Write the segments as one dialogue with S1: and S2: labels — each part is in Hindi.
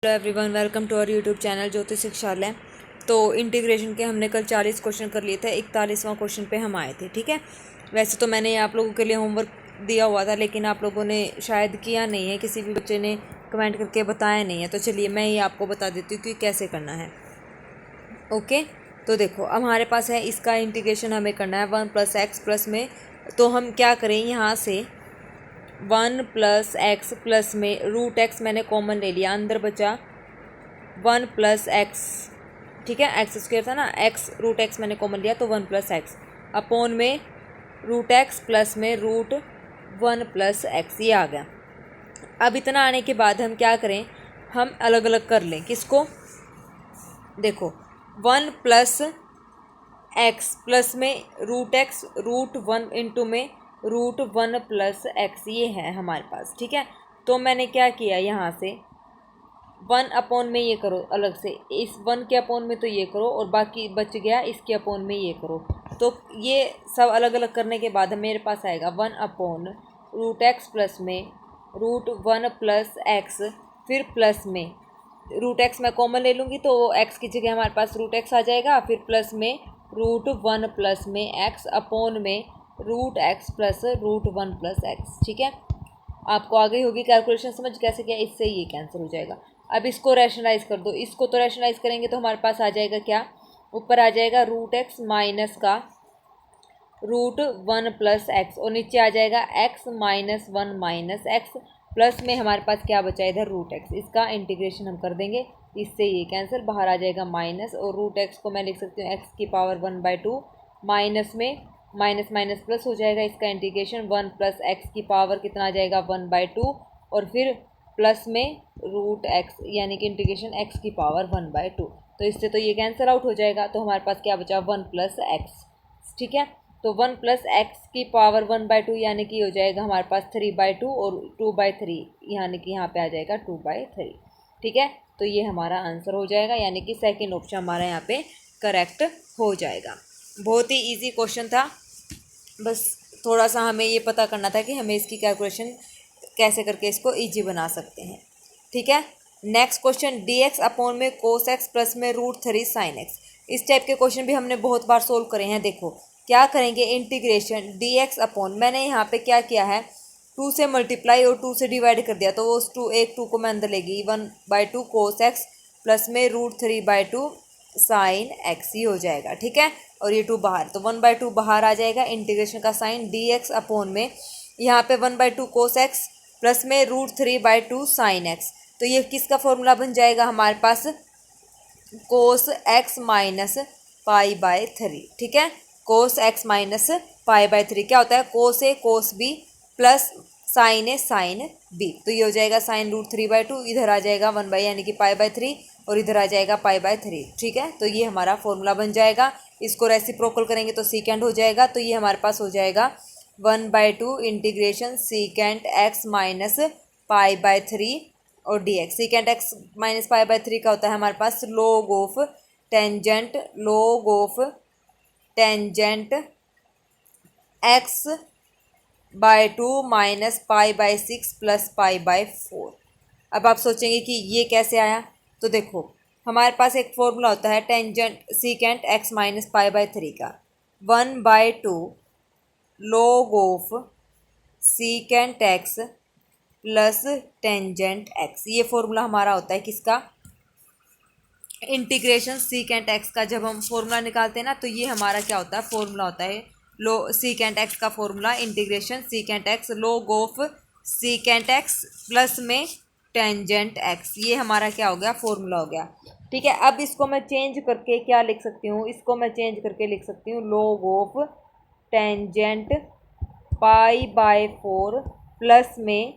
S1: Hello everyone, welcome to our YouTube channel Jyoti Shikshalaya. तो इंटीग्रेशन के हमने कल 40 क्वेश्चन कर लिए थे। 41वां क्वेश्चन पे हम आए थे। ठीक है, वैसे तो मैंने आप लोगों के लिए होमवर्क दिया हुआ था, लेकिन आप लोगों ने शायद किया नहीं है, किसी भी बच्चे ने कमेंट करके बताया नहीं है। तो चलिए मैं ये आपको बता देती हूँ कि कैसे करना है। ओके, तो देखो हमारे पास है, इसका इंटीग्रेशन हमें करना है 1 + x प्लस में। तो हम क्या करें, यहाँ से 1 + x प्लस में √x मैंने कॉमन ले लिया, अंदर बचा 1 + x। ठीक है, x² था ना, x √x मैंने कॉमन लिया तो 1 + x अपॉन में √x प्लस में √1 + x, ये आ गया। अब इतना आने के बाद हम क्या करें, हम अलग अलग कर लें। किसको, देखो 1 + x प्लस में √x √1 इंटू में √1 + x, ये है हमारे पास। ठीक है, तो मैंने क्या किया, यहाँ से 1 अपॉन में ये करो अलग से, इस 1 के अपॉन में तो ये करो, और बाकी बच गया इसके अपॉन में ये करो। तो ये सब अलग अलग करने के बाद मेरे पास आएगा 1 अपॉन √x प्लस में √1 + x, फिर प्लस में √x मैं कॉमन ले लूँगी तो x की जगह हमारे पास √x आ जाएगा, फिर प्लस में √1 प्लस में x अपॉन में √x प्लस √1 + x। ठीक है, आपको आ गई होगी कैलकुलेशन समझ कैसे किया, इससे ये कैंसिल हो जाएगा। अब इसको रैशनलाइज कर दो, इसको तो रैशनलाइज करेंगे तो हमारे पास आ जाएगा क्या, ऊपर आ जाएगा √x माइनस का √1 + x, और नीचे आ जाएगा x - 1 - x, प्लस में हमारे पास क्या बचा इधर √x। इसका इंटीग्रेशन हम कर देंगे, इससे ये कैंसिल, बाहर आ जाएगा माइनस, और √x को मैं लिख सकती हूँ x⁻1/2, माइनस में माइनस माइनस प्लस हो जाएगा, इसका इंटीग्रेशन 1 + x की पावर कितना आ जाएगा 1/2, और फिर प्लस में √x यानी कि इंटीग्रेशन x⁻1/2। तो इससे तो ये कैंसिल आउट हो जाएगा, तो हमारे पास क्या बचा 1 + x। ठीक है, तो 1 + x की पावर 1/2 यानी कि हो जाएगा हमारे पास 3/2, और 2/3 यानी कि यहाँ पे आ जाएगा 2/3। ठीक है, तो ये हमारा आंसर हो जाएगा, यानी कि सेकंड ऑप्शन हमारा यहाँ पे करेक्ट हो जाएगा। बहुत ही इजी क्वेश्चन था, बस थोड़ा सा हमें ये पता करना था कि हमें इसकी कैलकुलेशन कैसे करके इसको ईजी बना सकते हैं। ठीक है, नेक्स्ट क्वेश्चन, dx अपॉन में cos x प्लस में √3 sin x। इस टाइप के क्वेश्चन भी हमने बहुत बार सोल्व करे हैं। देखो क्या करेंगे, इंटीग्रेशन dx अपॉन, मैंने यहाँ पे क्या किया है, 2 से मल्टीप्लाई और 2 से डिवाइड कर दिया, तो वो एक 2 को मैं अंदर लेगी, 1/2 cos x प्लस में √3/2 साइन एक्स, ही हो जाएगा। ठीक है, और ये 2 बाहर, तो 1/2 बाहर आ जाएगा, इंटीग्रेशन का साइन dx अपॉन में यहाँ पे 1/2 cos x प्लस में √3/2 साइन एक्स। तो ये किसका फॉर्मूला बन जाएगा हमारे पास, cos x - π/3। ठीक है, cos x - π/3 क्या होता है, cos a cos b plus sine a sine b। तो ये हो जाएगा साइन √3/2, इधर आ जाएगा 1 यानी कि π/3, और इधर आ जाएगा π/3। ठीक है, तो ये हमारा फॉर्मूला बन जाएगा। इसको रेसिप्रोकल करेंगे तो सीकेंड हो जाएगा, तो ये हमारे पास हो जाएगा 1/2 इंटीग्रेशन सीकेंट x - π/3 और dx। सीकेंट x - π/3 का होता है हमारे पास log of tangent x/2 minus π/6 plus π/4। अब आप सोचेंगे कि ये कैसे आया, तो देखो हमारे पास एक फॉर्मूला होता है टेंजेंट सीकेंट x - π/3 का, 1/2 log of secant x plus tangent x। ये फॉर्मूला हमारा होता है किसका, इंटीग्रेशन सीकेंट x का। जब हम फॉर्मूला निकालते हैं ना, तो ये हमारा क्या होता है, फॉर्मूला होता है सीकेंट x का formula, integration secant x log of secant x plus में टेंजेंट x। ये हमारा क्या हो गया, फॉर्मूला हो गया। ठीक है, अब इसको मैं चेंज करके क्या लिख सकती हूँ, इसको मैं चेंज करके लिख सकती हूँ log ऑफ टेंजेंट π/4 प्लस में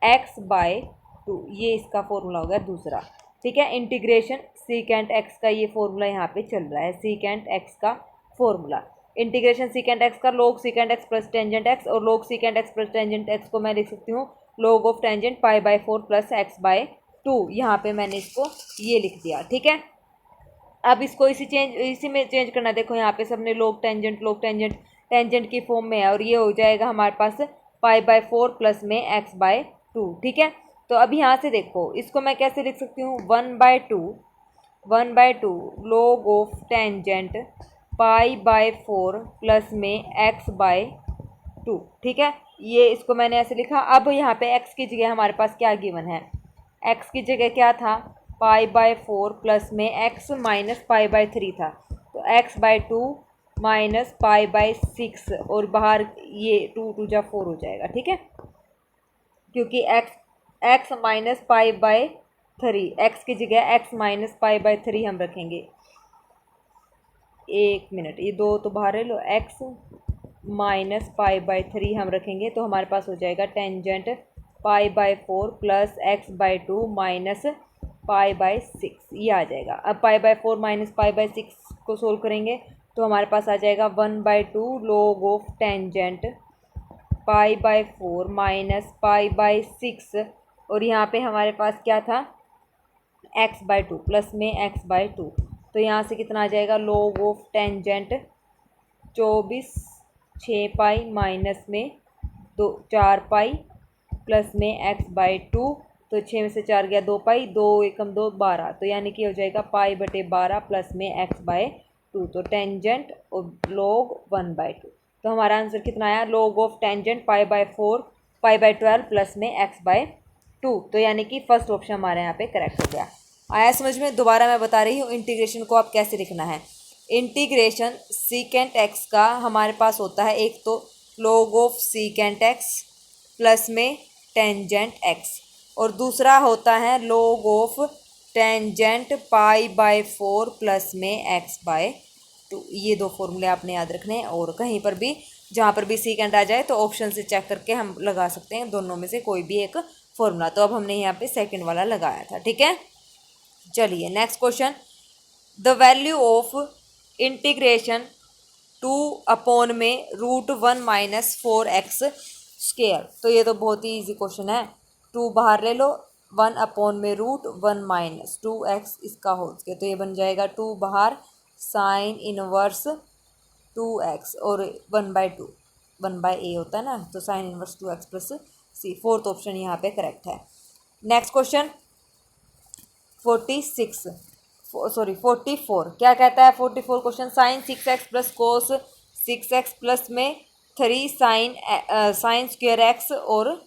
S1: x/2। ये इसका फॉर्मूला हो गया दूसरा। ठीक है, इंटीग्रेशन सीकेंट x का ये फॉर्मूला यहाँ पे चल रहा है, सीकेंट x का फॉर्मूला, इंटीग्रेशन सीकेंट x का log secant x plus tangent x, और log secant x plus tangent x को मैं लिख सकती हूँ log of tangent π/4 plus x/2। यहाँ पे मैंने इसको ये लिख दिया। ठीक है, अब इसको इसी में चेंज करना। देखो यहाँ पे सबने log टेंजेंट की फॉर्म में है, और ये हो जाएगा हमारे पास π/4 प्लस में x/2। ठीक है, तो अब यहाँ से देखो इसको मैं कैसे लिख सकती हूँ, 1/2 log ऑफ टेंजेंट π/4 प्लस में x/2। ठीक है, ये इसको मैंने ऐसे लिखा। अब यहाँ पे x की जगह हमारे पास क्या गिवन है, x की जगह क्या था, π/4 प्लस में x माइनस π/3 था, तो x/2 माइनस π/6 और बाहर ये 2 2 जा 4 हो जाएगा। ठीक है, क्योंकि x माइनस π/3, x की जगह x माइनस π/3 हम रखेंगे। एक मिनट, ये दो तो बाहर ले लो, x माइनस π/3 हम रखेंगे तो हमारे पास हो जाएगा टेंजेंट π/4 प्लस x/2 माइनस π/6, ये आ जाएगा। अब π/4 माइनस π/6 को सोल्व करेंगे तो हमारे पास आ जाएगा 1/2 log ऑफ टेंजेंट π/4 माइनस π/6, और यहाँ पे हमारे पास क्या था, x/2 प्लस में x/2, तो यहाँ से कितना आ जाएगा, log ऑफ टेंजेंट 24 6π माइनस में 4π प्लस में x/2, तो 6 में से 4 गया 2π, 2 एकम 2 12, तो यानी कि हो जाएगा π/12 प्लस में x/2, तो टेंजेंट और log 1/2। तो हमारा आंसर कितना आया, log ऑफ टेंजेंट π/4 π/12 प्लस में x/2, तो यानी कि फर्स्ट ऑप्शन हमारे यहाँ पे करेक्ट हो गया। आया समझ में? दोबारा मैं बता रही हूँ इंटीग्रेशन को आप कैसे लिखना है। इंटीग्रेशन सीकेंट एक्स का हमारे पास होता है, एक तो log of secant x plus में टेंजेंट एक्स, और दूसरा होता है log ऑफ टेंजेंट π/4 प्लस में x/2। ये दो फॉर्मूले आपने याद रखने हैं, और कहीं पर भी जहाँ पर भी सीकेंट आ जाए तो ऑप्शन से चेक करके हम लगा सकते हैं दोनों में से कोई भी एक फॉर्मूला। तो अब हमने यहाँ पे सेकंड वाला लगाया था। ठीक है, चलिए next question, the value of integration 2 में √1 माइनस 4x²। तो ये तो बहुत ही ईजी क्वेश्चन है, 2 बाहर ले लो, 1 में √1 माइनस 2x इसका होल स्क्वायर, तो ये बन जाएगा 2 बाहर साइन इनवर्स 2x और 1/2 1/a होता है ना, तो sine inverse 2x plus c, fourth option यहाँ पे करेक्ट है। नेक्स्ट क्वेश्चन 44 क्या कहता है, 44 question, sine 6x plus cos 6x plus में 3 साइन स्क्वेयर x और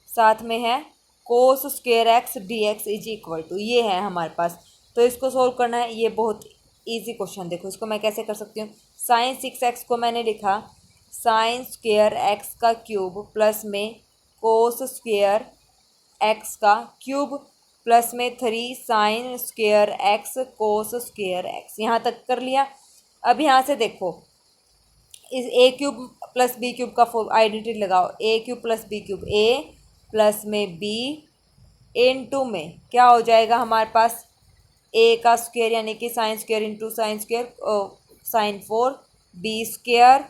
S1: साथ में है cos square x dx is equal to, ये है हमारे पास। तो इसको सोल्व करना है, ये बहुत इजी क्वेश्चन। देखो इसको मैं कैसे कर सकती हूँ, साइन 6x को मैंने लिखा साइन स्क्वेयर x का क्यूब प्लस में कोस स्क्वेयर x का क्यूब प्लस में 3 साइन स्क्वेयर x कोस स्क्वेयर x, यहाँ तक कर लिया। अब यहाँ से देखो इस a cube plus b cube का आइडेंटिटी लगाओ, a cube plus b cube a plus में b इनटू में क्या हो जाएगा हमारे पास, a का स्क्वेयर यानी कि sine square into sine square sine 4 b square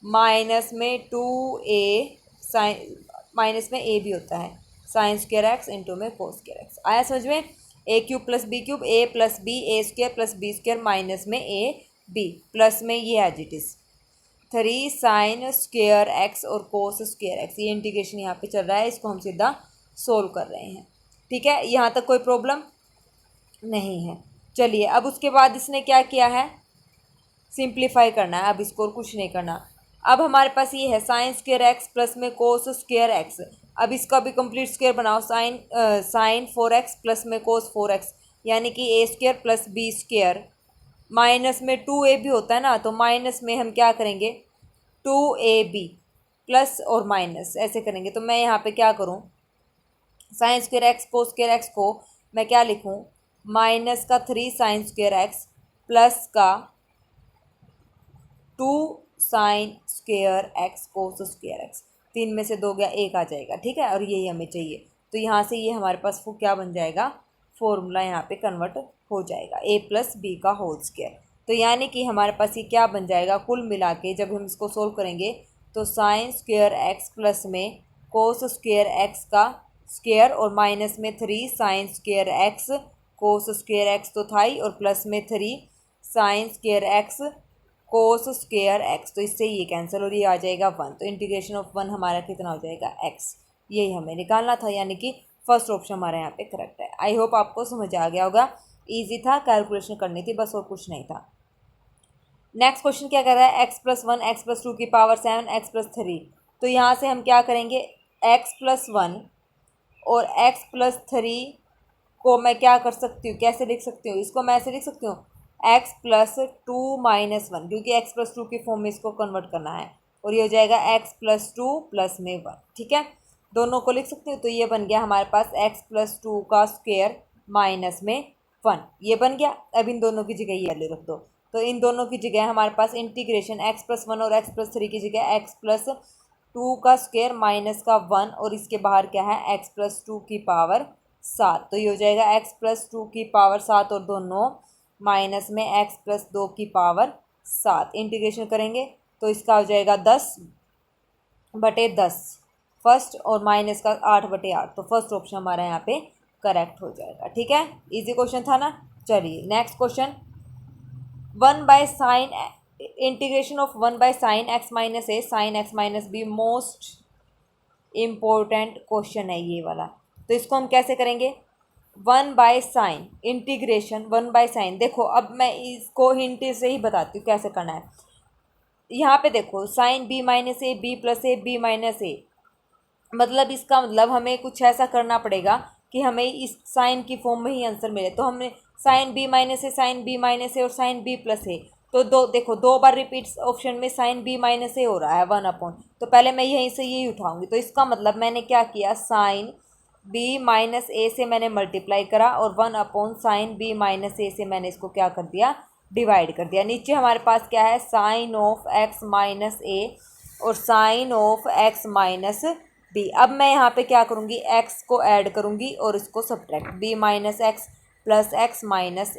S1: minus में 2a साइन, माइनस में a भी होता है साइन स्क्वेयर एक्स इंटू में कोस स्क्वेयर एक्स। आया समझ में, a cube plus b cube a plus b a square plus b square minus में a b प्लस में ये as it is 3 sine square x और कोस स्क्वेयर एक्स, ये इंटीग्रेशन यहाँ पे चल रहा है, इसको हम सीधा सोल्व कर रहे हैं। ठीक है, यहाँ तक कोई प्रॉब्लम नहीं है। चलिए अब उसके बाद इसने क्या किया है, सिंप्लीफाई करना है, अब इसको और कुछ नहीं करना। अब हमारे पास ये है साइन स्क्वेयर एक्स प्लस में कोस स्क्वेयर एक्स, अब इसका भी कंप्लीट स्क्वायर बनाओ, साइन 4x प्लस में कोस 4x यानी कि a square plus b square minus में 2a भी होता है ना, तो माइनस में हम क्या करेंगे 2ab प्लस और माइनस ऐसे करेंगे। तो मैं यहाँ पे क्या करूँ, साइन स्क्वायर एक्स कोस स्क्वायर एक्स को मैं क्या लिखूँ, माइनस का 3 साइन स्क्वायर एक्स प्लस का 2 साइन स्क्वायर एक्स कोस स्क्वायर एक्स, 3 में से 2 गया 1 आ जाएगा। ठीक है, और यही हमें चाहिए, तो यहाँ से ये हमारे पास वो क्या बन जाएगा, फॉर्मूला यहाँ पे कन्वर्ट हो जाएगा a प्लस बी का होल स्क्वायर। तो यानी कि हमारे पास ये क्या बन जाएगा, कुल मिला के जब हम इसको सोल्व करेंगे तो साइन स्क्वायर एक्स प्लस में कोस स्क्वायर एक्स का स्क्वायर और माइनस में 3 साइन स्क्वायर एक्स कोस स्क्वायर एक्स तो था ही, और प्लस में 3 साइन स्क्वायर एक्स कोस स्क्वायर एक्स, तो इससे ये कैंसिल और ये आ जाएगा 1, तो इंटीग्रेशन ऑफ 1 हमारा कितना हो जाएगा x, यही हमें निकालना था, यानी कि फर्स्ट ऑप्शन हमारे यहाँ पे करेक्ट है। आई होप आपको समझ आ गया होगा, ईजी था, कैलकुलेशन करनी थी बस और कुछ नहीं था। नेक्स्ट क्वेश्चन क्या कर रहा है, x+1 x+2 की पावर 7 x+3। तो यहाँ से हम क्या करेंगे, x+1 और x+3 को मैं क्या कर सकती हूँ, कैसे लिख सकती हूँ, इसको मैं ऐसे लिख सकती हूँ x+2 - 1, क्योंकि x+2 की फॉर्म में इसको कन्वर्ट करना है, और ये हो जाएगा x+2 प्लस में 1। ठीक है, दोनों को लिख सकती हूँ। तो ये बन गया हमारे पास x+2 का स्क्वायर माइनस में 1, ये बन गया। अब इन दोनों की जगह ये वैल्यू रख दो, तो इन दोनों की जगह हमारे पास इंटीग्रेशन x+1 और x+3 की जगह x+2 का स्क्वायर माइनस का 1, और इसके बाहर क्या है x+2 की पावर 7। तो ये हो जाएगा x+2 की पावर 7 और दोनों माइनस में x+2 की पावर 7। इंटीग्रेशन करेंगे तो इसका हो जाएगा 10/10 फर्स्ट, और माइनस का 8/8। तो फर्स्ट ऑप्शन हमारा यहाँ पे करेक्ट हो जाएगा। ठीक है, इजी क्वेश्चन था ना। चलिए next question, 1/sin integration of 1/sin x - a sin x - b most important question है ये वाला। तो इसको हम कैसे करेंगे, 1/sin इंटीग्रेशन 1/sin। देखो अब मैं इसको हिंट से ही बताती हूँ कैसे करना है। यहाँ पे देखो sin b - a b + a b - a, मतलब इसका मतलब हमें कुछ ऐसा करना पड़ेगा कि हमें इस साइन की फॉर्म में ही आंसर मिले। तो हमने sin b - a sin b - a और sin b + a, तो देखो दो बार रिपीट ऑप्शन में sin b - a हो रहा है 1/, तो पहले मैं यहीं से यही उठाऊंगी। तो इसका मतलब मैंने क्या किया, sin b - a से मैंने मल्टीप्लाई करा और 1/sin b - a से मैंने इसको क्या कर दिया, डिवाइड कर दिया। नीचे हमारे पास क्या है, sin of x - a और sin of x - b। अब मैं यहाँ पे क्या करूँगी, x को ऐड करूँगी और इसको subtract, b - x + x -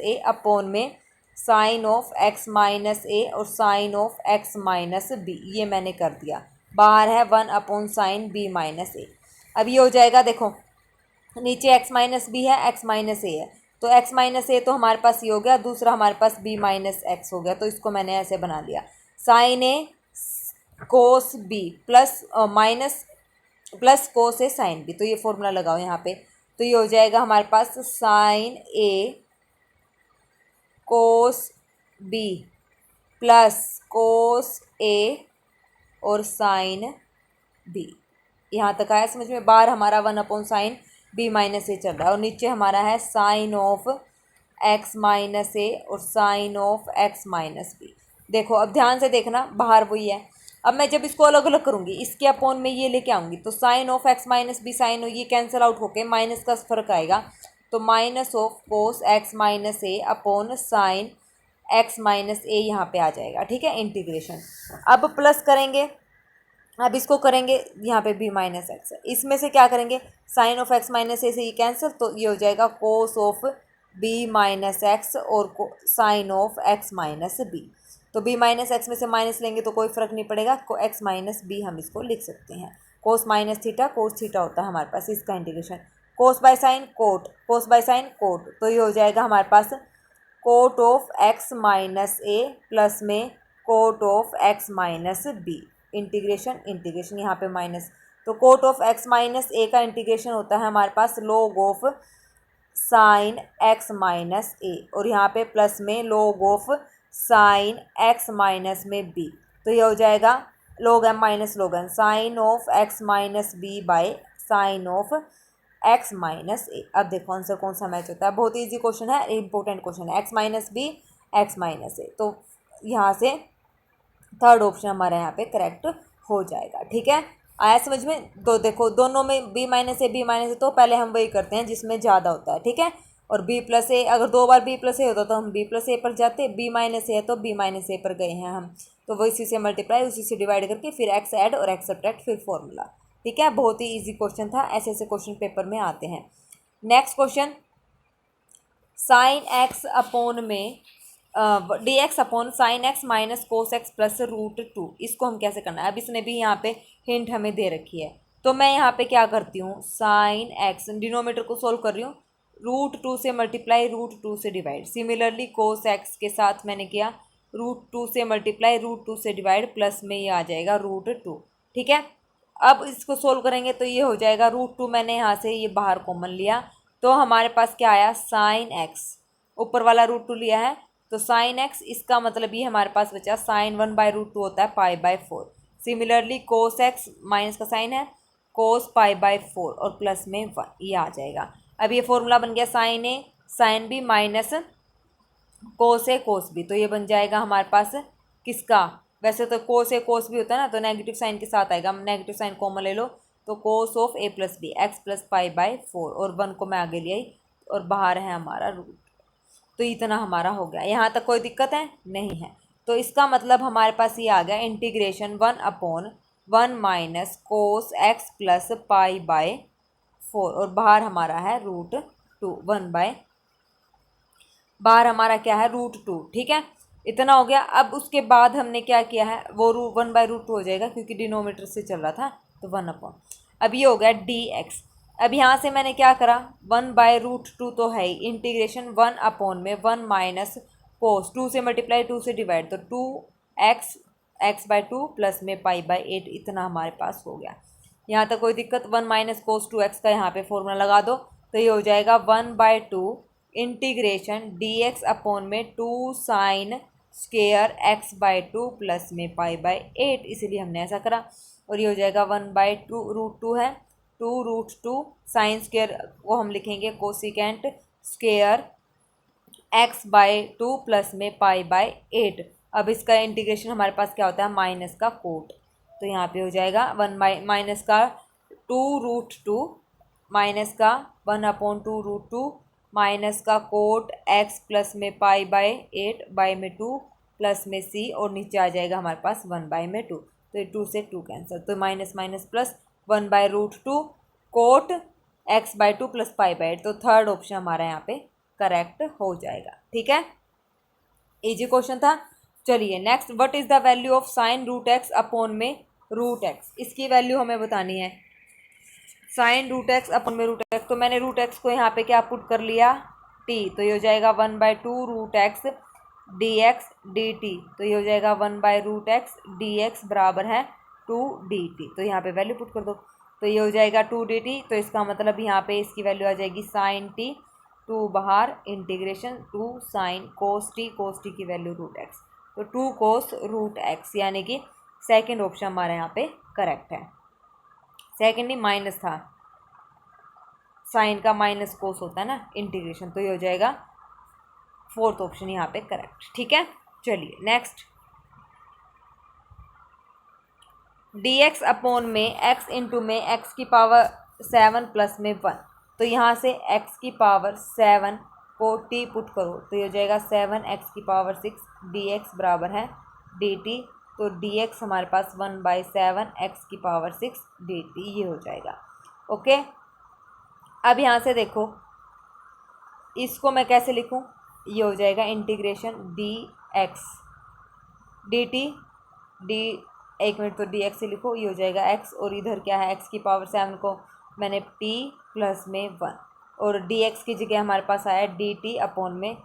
S1: a upon में sin of x - a और sin of x - b, ये मैंने कर दिया। बाहर है 1/sin b - a। अब ये हो जाएगा, देखो नीचे x - b है, x - a है, तो x - a तो हमारे पास ये हो गया, दूसरा हमारे पास b - x हो गया। तो इसको मैंने ऐसे बना लिया, sin a cos b plus cos a sin b। तो ये फॉर्मूला लगाओ यहाँ पे, तो ये हो जाएगा हमारे पास sin a cos b plus cos a और sin b। यहाँ तक आया समझ में। बार हमारा 1/sin b - a चल रहा है, और नीचे हमारा है sin of x - a और sin of x - b। देखो अब ध्यान से देखना, बाहर वही है। अब मैं जब इसको अलग अलग करूँगी, इसके अपॉन में ये लेके आऊँगी, तो sin of x - b sin, ये कैंसिल आउट होके माइनस का फर्क आएगा, तो minus of cos x - a upon sin x - a यहाँ पे आ जाएगा। ठीक है, इंटीग्रेशन। अब प्लस करेंगे, अब इसको करेंगे यहाँ पे b - x है, इसमें से क्या करेंगे, sin of x - a से ये कैंसिल, तो ये हो जाएगा cos of b - x और sin of x - b। तो b - x में से माइनस लेंगे तो कोई फ़र्क नहीं पड़ेगा, x - b हम इसको लिख सकते हैं। cos - थीटा cos थीटा होता है हमारे पास, इसका integration cos/sin cot, cos/sin cot। तो ये हो जाएगा हमारे पास cot of x - a plus में cot of x - b। Integration यहाँ पे माइनस, तो cot of x - a का इंटीग्रेशन होता है हमारे पास log of sin x - a, और यहाँ पे प्लस में log of sin x - में b। तो ये हो जाएगा log m - log n sin of x - b by sin of x - a। अब देखो आंसर कौन सा मैच होता है, बहुत इजी क्वेश्चन है, इंपॉर्टेंट क्वेश्चन है, x - b x - a। तो यहाँ से थर्ड ऑप्शन हमारा यहाँ पे करेक्ट हो जाएगा। ठीक है, आया समझ में। तो देखो दोनों में b - a तो पहले हम वही करते हैं जिसमें ज़्यादा होता है। ठीक है, और b + a, अगर दो बार b + a होता तो हम b + a पर जाते, b - a है तो b - a पर गए हैं हम, तो वो इसी से मल्टीप्लाई उसी से डिवाइड करके फिर x ऐड और x सब्ट्रैक्ट, फिर फॉर्मूला। ठीक है, बहुत ही ईजी क्वेश्चन था, ऐसे ऐसे क्वेश्चन पेपर में आते हैं। Next question, sin x upon में dx upon sin x minus cos x plus √2, इसको हम कैसे करना है। अब इसने भी यहाँ पे हिंट हमें दे रखी है, तो मैं यहाँ पे क्या करती हूँ, sin x डिनोमीटर को सोल्व कर रही हूँ, √2 से मल्टीप्लाई √2 से डिवाइड। सिमिलरली cos x के साथ मैंने किया √2 से मल्टीप्लाई √2 से डिवाइड, प्लस में ये आ जाएगा √2। ठीक है, अब इसको सोल्व करेंगे तो ये हो जाएगा √2, मैंने यहाँ से ये बाहर कॉमन लिया तो हमारे पास क्या आया साइन एक्स, ऊपर वाला √2 लिया है तो साइन एक्स, इसका मतलब ये हमारे पास बचा साइन 1/√2 होता है π/4। सिमिलरली कोस एक्स, माइनस का साइन है, कोस π/4 और प्लस में 1, ये आ जाएगा। अब ये फॉर्मूला बन गया sign a sine B minus cos A cos B, तो ये बन जाएगा हमारे पास किसका, वैसे तो कोस ए कोस बी होता है ना, तो नेगेटिव साइन के साथ आएगा, हम नेगेटिव साइन कॉमन ले लो तो cos of a plus b x plus π/4 और 1 को मैं आगे ले आई और बाहर है हमारा रूट। तो इतना हमारा हो गया, यहाँ तक कोई दिक्कत है नहीं है। तो इसका मतलब हमारे पास ये आ गया integration 1/1 minus cos x plus π/4 और बाहर हमारा है √2 बाहर हमारा क्या है √2। ठीक है, इतना हो गया। अब उसके बाद हमने क्या किया है, वो 1/√2 हो जाएगा क्योंकि डिनोमीटर से चल रहा था तो 1/। अब ये हो गया dx। अब यहाँ से मैंने क्या करा, 1/√2 तो है ही, इंटीग्रेशन 1 में 1 माइनस कोस, 2 से मल्टीप्लाई 2 से डिवाइड, तो 2x x/2 प्लस में π/8, इतना हमारे पास हो गया। यहाँ तक कोई दिक्कत, 1 माइनस कोस 2x का यहाँ पे फॉर्मूला लगा दो तो ये हो जाएगा 1/2 इंटीग्रेशन dx में 2 साइन स्क्वेयर x/2 प्लस में π/8, इसीलिए हमने ऐसा करा। और ये हो जाएगा 1/2 है, 2√2 साइन स्क्वेयर को हम लिखेंगे कोसिकेंट स्क्वेयर x/2 प्लस में π/8। अब इसका इंटीग्रेशन हमारे पास क्या होता है माइनस का कोट, तो यहाँ पे हो जाएगा माइनस का 2√2 माइनस का 1/2√2 माइनस का कोट x प्लस में π/8 बाय में 2 प्लस में c और नीचे आ जाएगा हमारे पास 1/2, तो ये 2 से 2 कैंसिल, तो minus minus plus 1/√2 cot x/2 plus π/8, तो थर्ड ऑप्शन हमारा यहाँ पे करेक्ट हो जाएगा। ठीक है, इजी क्वेश्चन था। चलिए next, what is the value of sine √x upon में √x, इसकी वैल्यू हमें बतानी है। साइन √x अपॉन में √x, तो मैंने √x को यहाँ पे क्या पुट कर लिया t, तो ये हो जाएगा 1/2 √x dx dt, तो ये हो जाएगा 1/√x dx बराबर है 2 dt, तो यहाँ पे वैल्यू पुट कर दो तो ये हो जाएगा 2 dt, तो इसका मतलब यहाँ पे इसकी वैल्यू आ जाएगी साइन t, 2 बाहर इंटीग्रेशन 2 साइन कोस t की वैल्यू √x, तो 2 कोस √x, यानी कि सेकेंड ऑप्शन हमारे यहाँ पे करेक्ट है। सेकेंड ही माइनस था, साइन का माइनस कोस होता है ना इंटीग्रेशन, तो ये हो जाएगा फोर्थ ऑप्शन यहाँ पे करेक्ट। ठीक है, चलिए नेक्स्ट, dx अपॉन में x इंटू में x की पावर 7 प्लस में 1, तो यहाँ से x की पावर 7 को t पुट करो तो ये हो जाएगा 7x की पावर 6 dx बराबर है dt, तो dx हमारे पास 1/7 x की पावर 6 dt, ये हो जाएगा। ओके, अब यहाँ से देखो इसको मैं कैसे लिखूँ, ये हो जाएगा इंटीग्रेशन dx dt d, एक मिनट, तो dx से लिखो, ये हो जाएगा x, और इधर क्या है x की पावर 7 को मैंने t प्लस में 1, और dx की जगह हमारे पास आया dt अपॉन में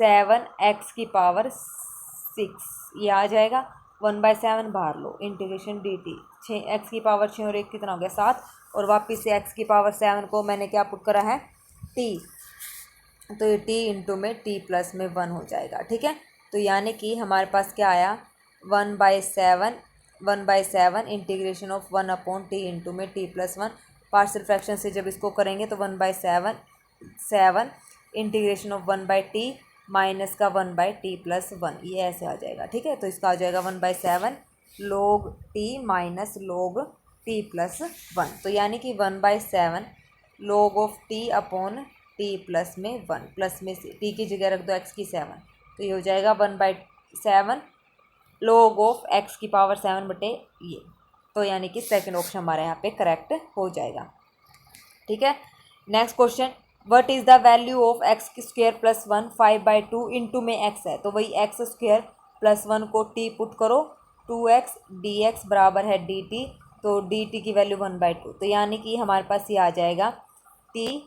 S1: 7x की पावर 6, ये आ जाएगा 1/7 बाहर लो, इंटीग्रेशन dt 6x की पावर 6 और 1 कितना हो गया 7, और वापस से x की पावर 7 को मैंने क्या पुट करा है t, तो ये t इंटू में t प्लस में 1 हो जाएगा। ठीक है, तो यानी कि हमारे पास क्या आया 1/7 इंटीग्रेशन ऑफ 1/t इंटू में t प्लस 1, पार्शियल फ्रैक्शन से जब इसको करेंगे तो 1/7 इंटीग्रेशन ऑफ 1/t माइनस का 1/t प्लस 1, ये ऐसे आ जाएगा। ठीक है, तो इसका आ जाएगा 1/7 log t minus log t plus 1, तो यानी कि 1/7 log of t upon t plus में 1, प्लस में t की जगह रख दो x की 7, तो ये हो जाएगा 1/7 log ऑफ x की पावर 7 बटे ये, तो यानी कि सेकंड ऑप्शन हमारे यहाँ पे करेक्ट हो जाएगा। ठीक है, next question, what is the value of x square plus 1 5/2 into में x है, तो वही x स्क्वायर प्लस 1 को t पुट करो 2x dx बराबर है dt, तो dt की वैल्यू 1/2, तो यानी कि हमारे पास ये आ जाएगा t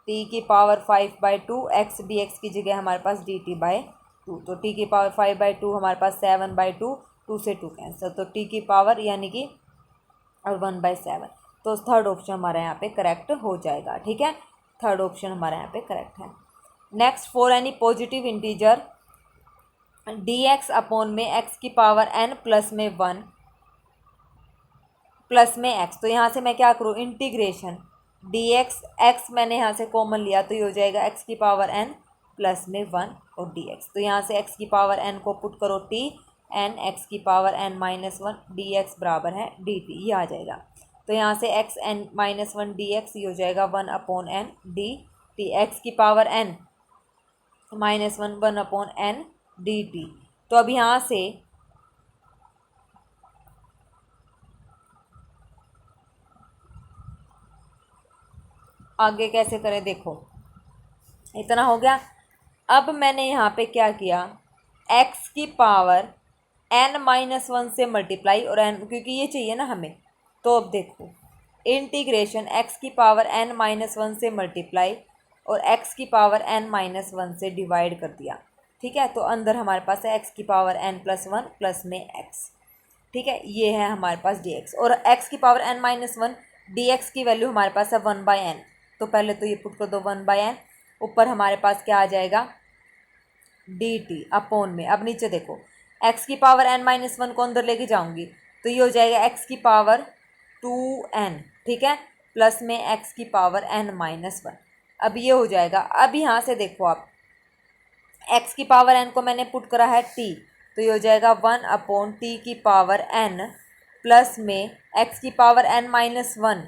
S1: की पावर 5/2 x dx की जगह हमारे पास dt/2, तो t की पावर 5/2 हमारे पास 7/2, 2 से 2 कैंसिल, तो t की पावर यानी कि और 1/7। तो थर्ड ऑप्शन हमारा यहाँ पे करेक्ट हो जाएगा। ठीक है, थर्ड ऑप्शन हमारा यहाँ पे करेक्ट है। Next, for any positive integer dx upon में x की पावर n प्लस में 1 प्लस में x, तो यहाँ से मैं क्या करूँ, इंटीग्रेशन dx, x मैंने यहाँ से कॉमन लिया तो ये हो जाएगा x की पावर n प्लस में 1 और dx। तो यहाँ से x की पावर n को पुट करो t, n x की पावर n माइनस 1 dx बराबर है dt, ये आ जाएगा। तो यहाँ से x n माइनस 1 dx ये हो जाएगा 1 अपॉन n dt, x की power n minus 1 upon n dt। तो अब यहाँ से आगे कैसे करें, देखो इतना हो गया। अब मैंने यहाँ पे क्या किया, x की पावर n माइनस 1 से मल्टीप्लाई और n, क्योंकि ये चाहिए ना हमें। तो अब देखो इंटीग्रेशन x की पावर n माइनस 1 से मल्टीप्लाई और x की पावर n माइनस 1 से डिवाइड कर दिया। ठीक है, तो अंदर हमारे पास है x की पावर n प्लस 1 प्लस में x। ठीक है, ये है हमारे पास dx, और x की पावर n माइनस 1 dx की वैल्यू हमारे पास है 1/n। तो पहले तो ये पुट कर दो 1/n, ऊपर हमारे पास क्या आ जाएगा dt अपॉन में। अब नीचे देखो x की पावर n माइनस 1 को अंदर लेके जाऊंगी तो ये हो जाएगा x की पावर 2n। ठीक है, प्लस में x की पावर n माइनस 1। अब ये हो जाएगा। अब यहाँ से देखो आप x की पावर n को मैंने पुट करा है t, तो ये हो जाएगा 1 अपॉन t की पावर n प्लस में x की पावर n माइनस 1,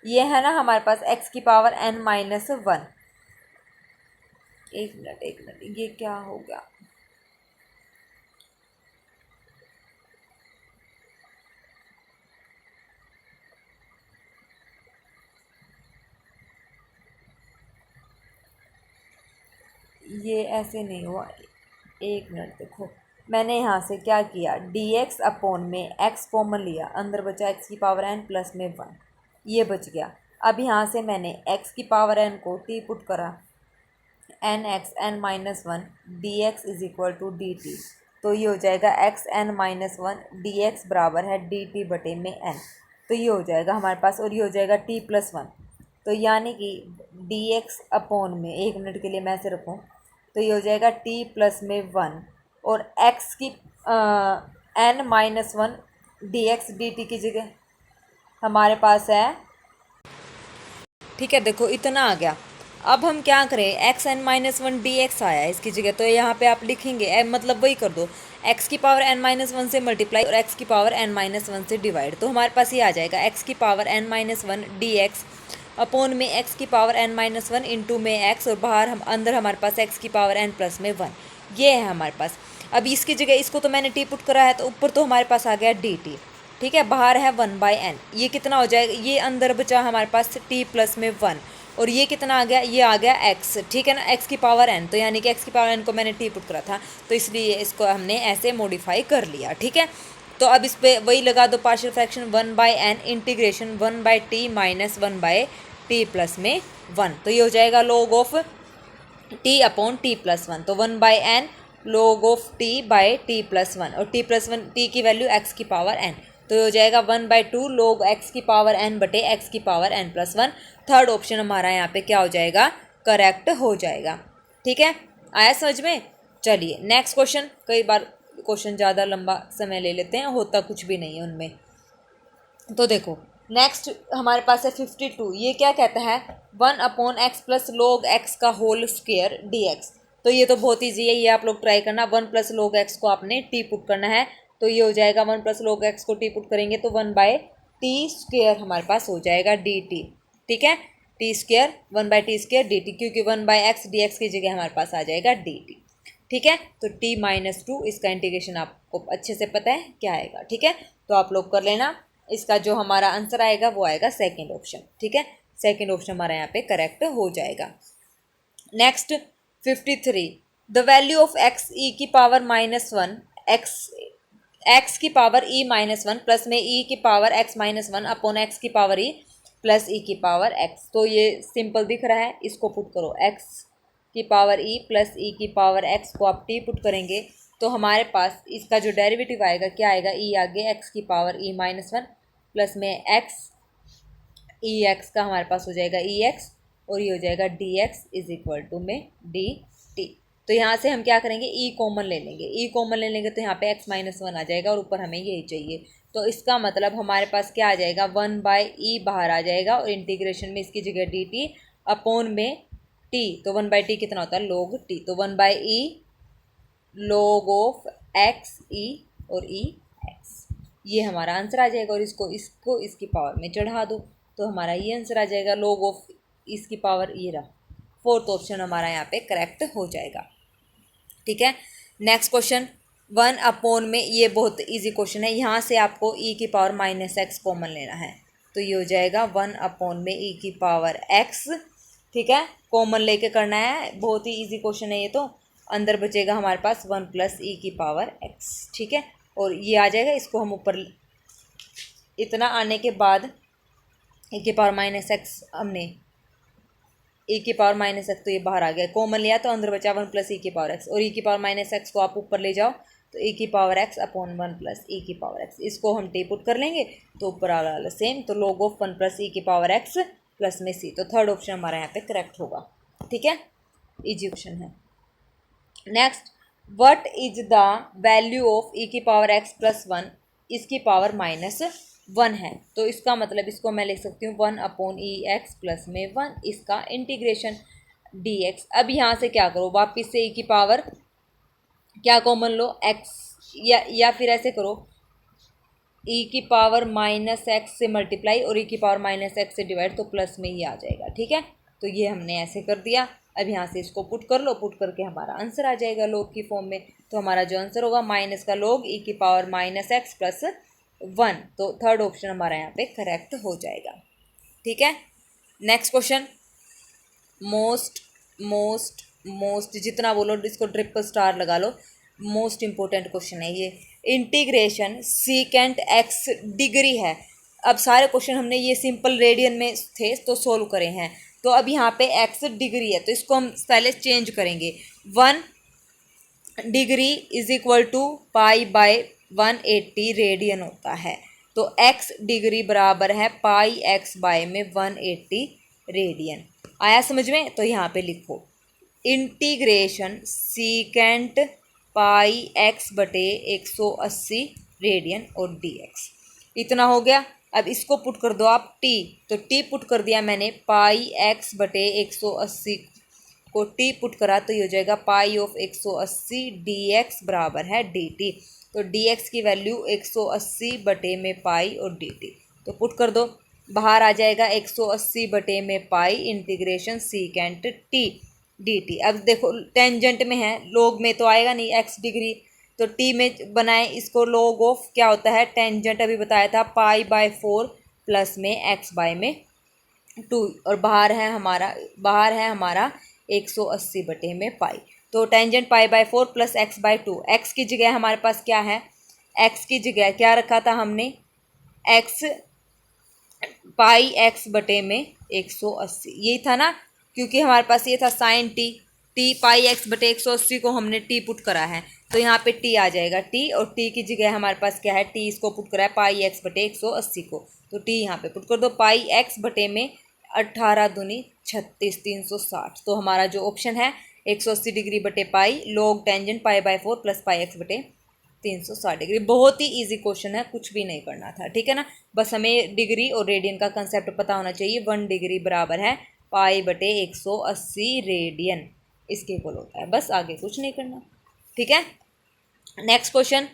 S1: ये है ना हमारे पास x की पावर n माइनस 1। एक मिनट, ये क्या हो गया, ये ऐसे नहीं हुआ। एक मिनट देखो, मैंने यहाँ से क्या किया, dx अपॉन में x कॉमन लिया, अंदर बचा x की पावर n प्लस में 1, ये बच गया। अब यहाँ से मैंने x की पावर n को t पुट करा, n x n minus 1 d x is equal to d t. तो ये हो जाएगा x n minus 1 d x बराबर है डी टी बटे में n। तो ये हो जाएगा हमारे पास, और ये हो जाएगा t प्लस 1। तो यानी कि dx अपॉन में, एक मिनट के लिए मैं ऐसे रखूँ, तो ये हो जाएगा t प्लस में 1 और x की n minus 1 d x D T की जगह हमारे पास है। ठीक है, देखो इतना आ गया। अब हम क्या करें, x n minus 1 d x आया है इसकी जगह, तो यहाँ पे आप लिखेंगे मतलब वही कर दो, एक्स की पावर n माइनस 1 से मल्टीप्लाई और एक्स की पावर n माइनस 1 से डिवाइड। तो हमारे पास ये आ जाएगा एक्स की power n minus 1 d x upon में एक्स की पावर n माइनस 1 इंटू में एक्स, और बाहर हम अंदर हमारे पास एक्स की पावर n प्लस में 1, ये है हमारे पास। अब इसकी जगह इसको तो मैंने टी पुट करा है, तो ऊपर तो हमारे पास आ गया डी टी। ठीक है, बाहर है 1/n, ये कितना हो जाएगा, ये अंदर बचा हमारे पास t प्लस में 1, और ये कितना आ गया, ये आ गया x। ठीक है ना, x की पावर n, तो यानी कि x की पावर n को मैंने t पुट करा था, तो इसलिए इसको हमने ऐसे मॉडिफाई कर लिया। ठीक है, तो अब इस पर वही लगा दो, partial fraction 1/n integration 1/t minus 1/t plus में 1। तो ये हो जाएगा log of t upon t plus 1, तो 1/n log of t by t plus 1, और t प्लस 1 t की वैल्यू x की पावर n, तो हो जाएगा 1/2 log x की पावर n बटे x की power n plus 1। Third option हमारा यहाँ पे क्या हो जाएगा, करेक्ट हो जाएगा। ठीक है, आया समझ में। चलिए नेक्स्ट क्वेश्चन, कई बार क्वेश्चन ज़्यादा लंबा समय ले लेते हैं, होता कुछ भी नहीं है उनमें। तो देखो नेक्स्ट हमारे पास है 52, ये क्या कहता है, 1 upon x plus log x का होल स्क्वायर डी एक्स। तो ये तो बहुत ईजी है, ये आप लोग ट्राई करना। 1 प्लस लॉग एक्स को आपने टी पुट करना है, तो ये हो जाएगा 1 प्लस लॉग एक्स को टी पुट करेंगे तो 1/t² हमारे पास हो जाएगा डी टी। ठीक है, t² 1/t² डी टी, क्योंकि 1/x dx की जगह हमारे पास आ जाएगा डी टी। ठीक है, तो t-2 इसका इंटीग्रेशन आपको अच्छे से पता है क्या आएगा। ठीक है, तो आप लोग कर लेना। इसका जो हमारा आंसर आएगा वो आएगा सेकंड ऑप्शन। ठीक है, सेकंड ऑप्शन हमारा यहाँ पे करेक्ट हो जाएगा। Next 53, the value of x e की पावर -1 x की पावर e -1 प्लस में e की पावर x -1 अपॉन x की पावर e प्लस e की पावर x। तो ये सिंपल दिख रहा है, इसको पुट करो, x की पावर e प्लस e की पावर x को आप t पुट करेंगे तो हमारे पास इसका जो डेरिवेटिव आएगा क्या आएगा, e आगे x की पावर e -1 प्लस में एक्स, ई एक्स का हमारे पास हो जाएगा ई एक्स, और ये हो जाएगा d x is equal to में डी टी। तो यहाँ से हम क्या करेंगे, ई कॉमन ले लेंगे, ई कॉमन ले लेंगे तो यहाँ पे x माइनस वन आ जाएगा और ऊपर हमें यही चाहिए। तो इसका मतलब हमारे पास क्या आ जाएगा, वन बाई ई बाहर आ जाएगा और इंटीग्रेशन में इसकी जगह डी टी अपॉन में टी। तो वन बाई टी कितना होता है, लोग टी। तो वन बाई ई लोग ऑफ एक्स ई और ई एक्स, ये हमारा आंसर आ जाएगा। और इसको इसको इसकी पावर में चढ़ा दो तो हमारा ये आंसर आ जाएगा, लोग ऑफ इसकी पावर ये रहा। फोर्थ ऑप्शन हमारा यहाँ पे करेक्ट हो जाएगा। ठीक है, नेक्स्ट क्वेश्चन, वन अपॉन में, ये बहुत इजी क्वेश्चन है। यहाँ से आपको ई की पावर माइनस एक्स कॉमन लेना है, तो ये हो जाएगा वन अपॉन में ई की पावर एक्स। ठीक है, कॉमन लेके करना है, बहुत ही इजी क्वेश्चन है ये। तो अंदर बचेगा हमारे पास वन प्लस ई की पावर एक्स। ठीक है, और ये आ जाएगा, इसको हम ऊपर इतना आने के बाद ई की पावर माइनस एक्स, हमने ई की पावर माइनस एक्स तो ये बाहर आ गया, कॉमन लिया तो अंदर बचा वन प्लस ई की पावर एक्स, और ई की पावर माइनस एक्स को आप ऊपर ले जाओ तो ई की power x upon one plus e की पावर एक्स, इसको हम टी पुट कर लेंगे तो ऊपर आ रहा सेम। तो log of one plus e की पावर एक्स प्लस में सी। तो थर्ड ऑप्शन हमारा यहाँ पे करेक्ट होगा। ठीक है, इजी क्वेश्चन है। Next, what is the value of e की पावर एक्स प्लस वन, इसकी पावर माइनस वन है। तो इसका मतलब इसको मैं लिख सकती हूँ one upon e x plus में वन, इसका इंटीग्रेशन डी एक्स। अब यहाँ से क्या करो, वापिस से ई की पावर क्या कॉमन लो, एक्स, या फिर ऐसे करो, ई की पावर माइनस एक्स से मल्टीप्लाई और ई की पावर माइनस एक्स से डिवाइड, तो प्लस में ही आ जाएगा। ठीक है, तो ये हमने ऐसे कर दिया। अब यहाँ से इसको पुट कर लो, पुट करके हमारा आंसर आ जाएगा लोग की फॉर्म में। तो हमारा जो आंसर होगा माइनस का लोग ई की power minus x plus one. तो थर्ड ऑप्शन हमारा यहाँ पे करेक्ट हो जाएगा। ठीक है, next question, most most most जितना बोलो इसको ट्रिपल स्टार लगा लो, मोस्ट इंपॉर्टेंट क्वेश्चन है ये। इंटीग्रेशन सीकेंट एक्स डिग्री है। अब सारे क्वेश्चन हमने ये सिंपल रेडियन में थे तो सोल्व करे हैं, तो अब यहाँ पे एक्स डिग्री है तो इसको हम पहले चेंज करेंगे। 1 degree is equal to pi by 180 radian होता है। तो x डिग्री बराबर है पाई x बाय में 180 रेडियन। आया समझ में? तो यहाँ पे लिखो इंटीग्रेशन सीकेंट पाई x बटे 180 रेडियन और dx। इतना हो गया। अब इसको पुट कर दो आप t, तो t पुट कर दिया मैंने, पाई x बटे 180 को t पुट करा तो ये हो जाएगा पाई ऑफ 180 dx बराबर है dt। तो dx की वैल्यू 180 बटे में पाई और dt, तो पुट कर दो, बाहर आ जाएगा 180 बटे में पाई इंटीग्रेशन सीकेंट t dt। अब देखो टेंजेंट में है, लॉग में तो आएगा नहीं x डिग्री, तो t में बनाए इसको, लॉग ऑफ क्या होता है टेंजेंट, अभी बताया था पाई बाय 4 प्लस में x बाय में 2, और बाहर है हमारा 180 बटे में पाई। तो tangent pi by 4 plus x by 2, x की जगह हमारे पास क्या है, एक्स की जगह क्या रखा था हमने, एक्स पाई एक्स बटे में 180, यही था ना, क्योंकि हमारे पास ये था साइन टी पाई एक्स बटे 180 को हमने टी पुट करा है, तो यहाँ पे टी आ जाएगा टी, और टी की जगह हमारे पास क्या है, टी इसको पुट करा है पाई एक्स बटे 180 को, तो टी यहाँ पे पुट कर दो, पाई एक्स बटे में 18 दूनी 36 360। तो हमारा जो ऑप्शन है 180 डिग्री बटे pi log tangent pi by 4 plus pi x बटे 360 डिग्री। बहुत ही इजी क्वेश्चन है, कुछ भी नहीं करना था, ठीक है ना। बस हमें डिग्री और रेडियन का कंसेप्ट पता होना चाहिए। 1 डिग्री बराबर है पाई बटे 180 रेडियन, इसके इक्वल होता है, बस आगे कुछ नहीं करना, ठीक है। Next question,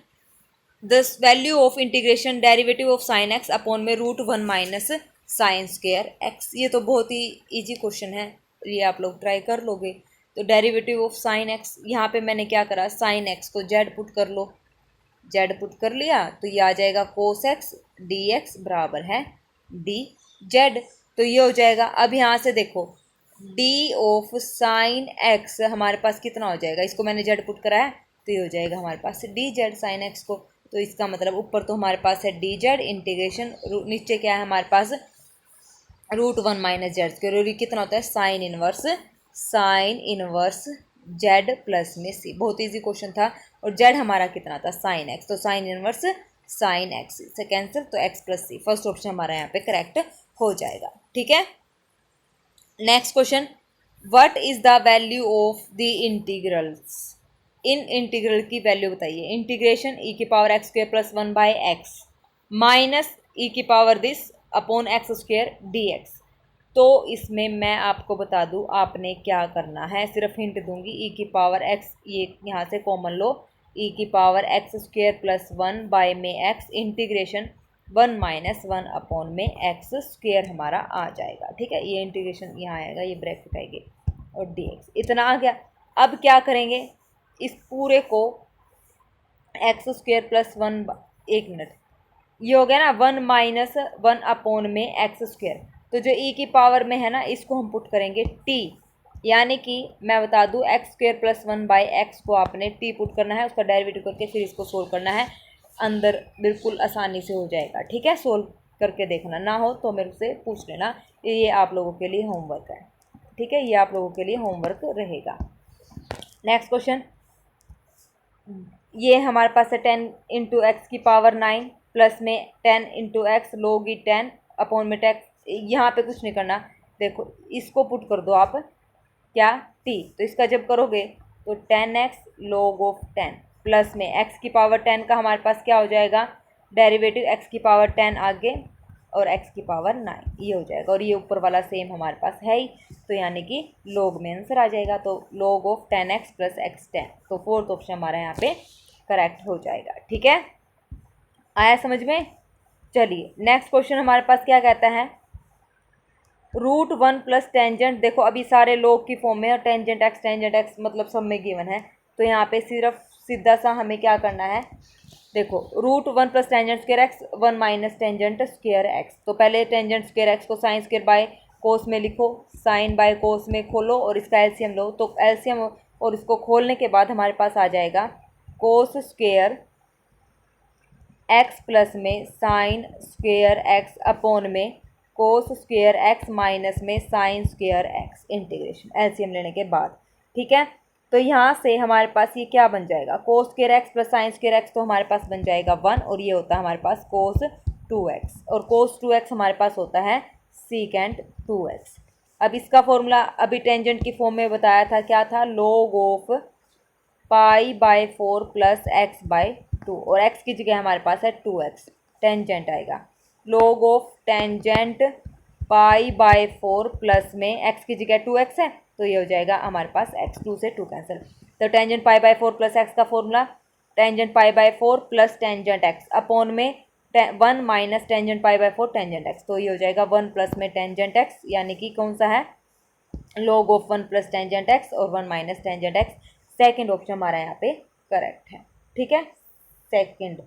S1: the value of integration derivative of sine x upon में √1 माइनस साइन स्क्वायर एक्स। ये तो बहुत ही इजी क्वेश्चन है, ये आप लोग ट्राई कर लोगे। तो डेरिवेटिव ऑफ साइन एक्स, यहाँ पे मैंने क्या करा, साइन एक्स को जेड पुट कर लो, जेड पुट कर लिया तो ये आ जाएगा कोस एक्स डी एक्स बराबर है डी जेड, तो ये हो जाएगा। अब यहाँ से देखो डी ऑफ साइन एक्स हमारे पास कितना हो जाएगा, इसको मैंने जेड पुट करा है तो ये हो जाएगा हमारे पास डी जेड साइन एक्स को। तो इसका मतलब ऊपर तो हमारे पास है डी जेड इंटीग्रेशन, नीचे क्या है हमारे पास √1 माइनस जेड स्क्वायर, और ये कितना होता है साइन इनवर्स जेड प्लस में सी। बहुत इजी क्वेश्चन था, और जेड हमारा कितना था साइन एक्स, तो साइन इनवर्स साइन एक्स से कैंसिल, तो x plus c, first option हमारा यहाँ पे करेक्ट हो जाएगा। ठीक है, next question, what is the value of the integrals, इन इंटीग्रल की वैल्यू बताइए। इंटीग्रेशन ई की power x square plus 1/x minus e की power this upon x square d x. तो इसमें मैं आपको बता दूं आपने क्या करना है, सिर्फ हिंट दूंगी। ई की पावर एक्स, ये यहाँ से कॉमन लो, ई की पावर एक्स स्क्वायर प्लस 1 में एक्स इंटीग्रेशन 1 माइनस 1 अपॉन में एक्स स्क्वायर हमारा आ जाएगा। ठीक है, ये इंटीग्रेशन यहाँ आएगा, ये ब्रैकेट आएगी और डी एक्स, इतना आ गया। अब क्या करेंगे, इस पूरे को एक्स स्क्वायर प्लस 1, एक मिनट, ये हो गया ना 1 माइनस 1 अपॉन में एक्स स्क्वायर, तो जो ई की पावर में है ना इसको हम पुट करेंगे टी, यानी कि मैं बता दूं एक्स स्क्वायर प्लस 1/x को आपने टी पुट करना है, उसका डेरिवेटिव करके फिर इसको सोल्व करना है, अंदर बिल्कुल आसानी से हो जाएगा। ठीक है, सोल्व करके देखना, ना हो तो मेरे से पूछ लेना, ये आप लोगों के लिए होमवर्क है। ठीक है, ये आप लोगों के लिए होमवर्क रहेगा। नेक्स्ट क्वेश्चन, ये हमारे पास है 10 इंटू एक्स की पावर 9 प्लस में 10 इंटू एक्स लोगी 10 अपॉन में टैक्स, यहाँ पे कुछ नहीं करना, देखो इसको पुट कर दो आप क्या टी, तो इसका जब करोगे तो 10x log ऑफ 10 प्लस में x की पावर 10 का हमारे पास क्या हो जाएगा, डेरिवेटिव x की पावर 10 आगे और x की पावर 9, ये हो जाएगा, और ये ऊपर वाला सेम हमारे पास है ही, तो यानी कि log में आंसर आ जाएगा, तो log of 10x plus x 10, तो फोर्थ ऑप्शन हमारा यहाँ पे करेक्ट हो जाएगा। ठीक है, आया समझ में। चलिए नेक्स्ट क्वेश्चन हमारे पास क्या कहता है, √1 प्लस टेंजेंट, देखो अभी सारे लोग की फॉर्म में, और टेंजेंट एक्स मतलब सब में गिवन है, तो यहाँ पे सिर्फ सीधा सा हमें क्या करना है, देखो √1 plus tangent square x 1 minus tangent square x, तो पहले टेंजेंट स्क्वायर एक्स को साइन स्क्वायर बाय कोस में लिखो, साइन बाय कोस में खोलो और इसका एलसीएम लो, तो एलसीएम और इसको खोलने के बाद हमारे पास आ जाएगा कोस स्क्वायर एक्स प्लस में साइन स्क्वायर एक्स अपॉन में कोस स्क्वायर एक्स माइनस में sign square x, integration LCM लेने के बाद। ठीक है, तो यहाँ से हमारे पास ये क्या बन जाएगा, कोस square x plus sign square x, तो हमारे पास बन जाएगा 1, और ये होता है हमारे पास कोस 2x, और कोस 2x हमारे पास होता है सीकेंट 2x। अब इसका फॉर्मूला अभी टेंजेंट की फॉर्म में बताया था, क्या था, log ऑफ π/4 प्लस x/2, और x की जगह हमारे पास है 2x, टेंजेंट आएगा, log ऑफ टेंजेंट π/4 प्लस में x की जगह 2x है, तो ये हो जाएगा हमारे पास x, 2 से 2 कैंसिल, तो टेंजेंट π/4 प्लस x का formula tangent π/4 plus tangent x upon में 1 माइनस टेंजेंट π/4 टेंजेंट x, तो ये हो जाएगा 1 प्लस में टेंजेंट x, यानी कि कौन सा है, log of 1 plus tangent x और 1 minus tangent x, second option हमारा यहाँ पे करेक्ट है। ठीक है, सेकेंड,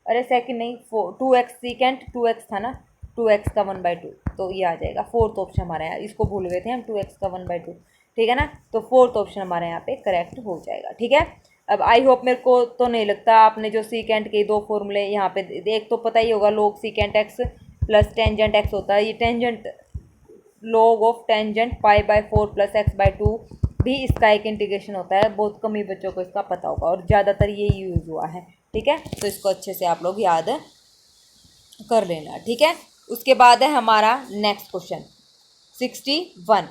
S1: अरे सेकेंड नहीं, 2x सीकेंट 2x था ना, 2x का 1/2, तो ये आ जाएगा फोर्थ ऑप्शन हमारे यहाँ, इसको भूल गए थे हम, 2x का 1/2। ठीक है ना, तो फोर्थ ऑप्शन हमारे यहाँ पे करेक्ट हो जाएगा। ठीक है, अब आई होप, मेरे को तो नहीं लगता आपने जो सीकेंट के दो फॉर्मूले यहाँ पे, एक तो पता ही होगा log secant x plus tangent x होता है, ये tangent log of tangent π/4 plus x/2 भी इसका एक इंटीग्रेशन होता है, बहुत कम ही बच्चों को इसका पता होगा, और ज़्यादातर ये यूज़ हुआ है। ठीक है, तो इसको अच्छे से आप लोग याद कर लेना। ठीक है, उसके बाद है हमारा next question 61,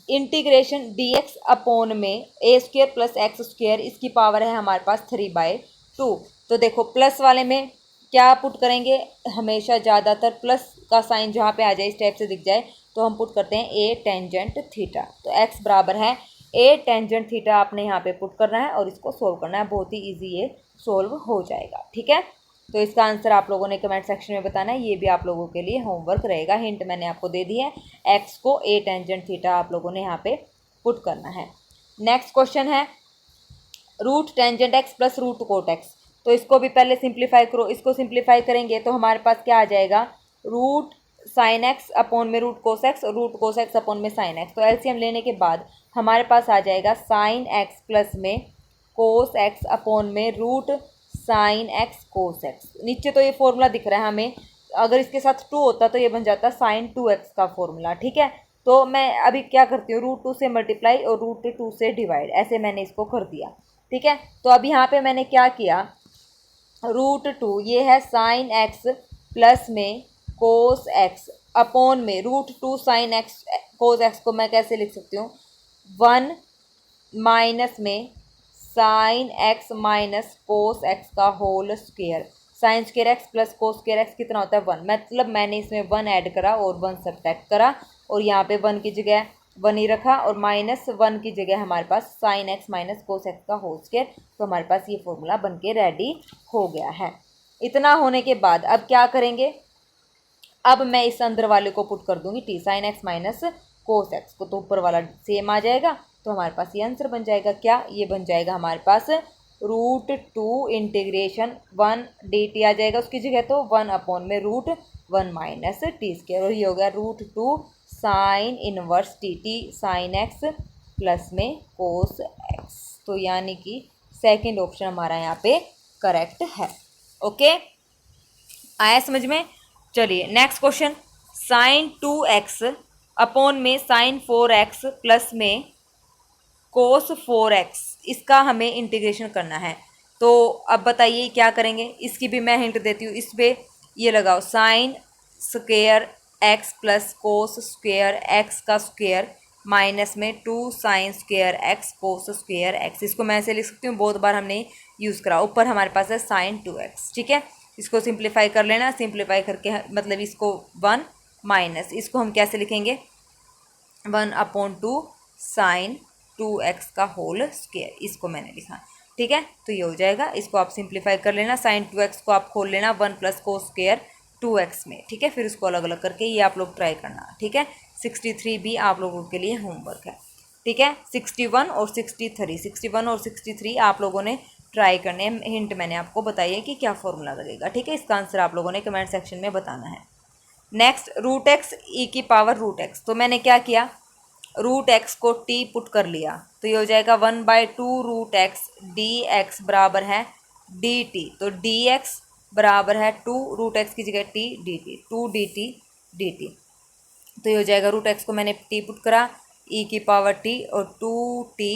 S1: integration dx upon में a² प्लस x², इसकी पावर है हमारे पास 3/2। तो देखो प्लस वाले में क्या पुट करेंगे, हमेशा ज़्यादातर प्लस का साइन जहाँ पे आ जाए इस टाइप से दिख जाए, तो हम पुट करते हैं a टेंजेंट थीटा, तो x बराबर है a टेंजेंट थीटा, आपने यहाँ पे पुट करना है और इसको सोल्व करना है, बहुत ही इजी ये सोल्व हो जाएगा। ठीक है, तो इसका आंसर आप लोगों ने कमेंट सेक्शन में बताना है, ये भी आप लोगों के लिए होमवर्क रहेगा, हिंट मैंने आपको दे दी है, x को a टेंजेंट थीटा आप लोगों ने यहाँ पे पुट करना है। नेक्स्ट क्वेश्चन है root tangent x plus root cot x, तो इसको भी पहले सिंप्लीफाई करो, इसको सिंप्लीफाई करेंगे तो हमारे पास क्या आ जाएगा, रूट साइन एक्स अपॉन में रूट कोस एक्स और रूट कोस एक्स अपॉन में साइन एक्स, तो एलसीएम लेने के बाद हमारे पास आ जाएगा साइन एक्स प्लस में कोस एक्स अपॉन में root sine x cos x. नीचे तो ये फॉर्मूला दिख रहा है हमें, अगर इसके साथ 2 होता तो ये बन जाता साइन 2x का फॉर्मूला। ठीक है, तो मैं अभी क्या करती हूँ, रूट 2 से मल्टीप्लाई और रूट 2 से डिवाइड, ऐसे मैंने इसको कर दिया। ठीक है, तो अब यहाँ पे मैंने क्या किया, √2 ये है साइन एक्स प्लस में कोस एक्स अपॉन में √2 साइन एक्स कोस एक्स को मैं कैसे लिख सकती हूँ 1 माइनस में sine x minus cos x का whole square. Sine square x plus cos square x कितना होता है 1, मतलब मैंने इसमें 1 ऐड करा और 1 सब्ट्रैक्ट करा और यहाँ पे 1 की जगह 1 ही रखा और -1 की जगह हमारे पास sine x minus cos x का होल स्क्वायर। तो हमारे पास ये फॉर्मूला बन के रेडी हो गया है। इतना होने के बाद अब क्या करेंगे, अब मैं इस अंदर वाले को पुट कर दूंगी T sign x minus cos x को, तो ऊपर वाला सेम आ जाएगा। तो हमारे पास ये आंसर बन जाएगा क्या, ये बन जाएगा हमारे पास √2 इंटीग्रेशन 1 dt आ जाएगा उसकी जगह, तो 1 अपॉन में √1 माइनस टी स्क्वायर और ये हो गया √2 sine inverse T sign x plus में कोस एक्स। तो यानी कि सेकेंड ऑप्शन हमारा यहाँ पे करेक्ट है। ओके, आया समझ में। चलिए next question, sine 2x upon में साइन 4x प्लस में कोस 4x, इसका हमें इंटीग्रेशन करना है। तो अब बताइए क्या करेंगे, इसकी भी मैं हिंट देती हूँ। इस पर ये लगाओ sign square x plus cos square x का स्क्वेयर माइनस में 2 साइन स्क्वेयर x कोस स्क्वेयर x। इसको मैं ऐसे लिख सकती हूँ, बहुत बार हमने यूज़ करा। ऊपर हमारे पास है साइन 2x, ठीक है। इसको सिंप्लीफाई कर लेना, सिंप्लीफाई करके मतलब इसको 1 माइनस इसको हम कैसे लिखेंगे 1/2 साइन 2x का होल स्क्वायर, इसको मैंने लिखा, ठीक है। तो ये हो जाएगा, इसको आप सिंप्लीफाई कर लेना। साइन 2x को आप खोल लेना 1 प्लस कोस स्क्वायर 2x में, ठीक है। फिर इसको अलग अलग करके ये आप लोग ट्राई करना, ठीक है। 63 भी आप लोगों के लिए होमवर्क है, ठीक है। 61 और 63 आप लोगों ने ट्राई करने हैं। हिंट मैंने आपको बताई है कि क्या फॉर्मूला लगेगा, ठीक है। इसका आंसर आप लोगों ने कमेंट सेक्शन में बताना है। नेक्स्ट √x e⁻√x, तो मैंने क्या किया √x को t पुट कर लिया, तो ये हो जाएगा 1/2 √x dx बराबर है dt। तो dx बराबर है 2 √x की जगह t dt 2 dt। तो ये हो जाएगा √x को मैंने t पुट करा e⁻t और 2t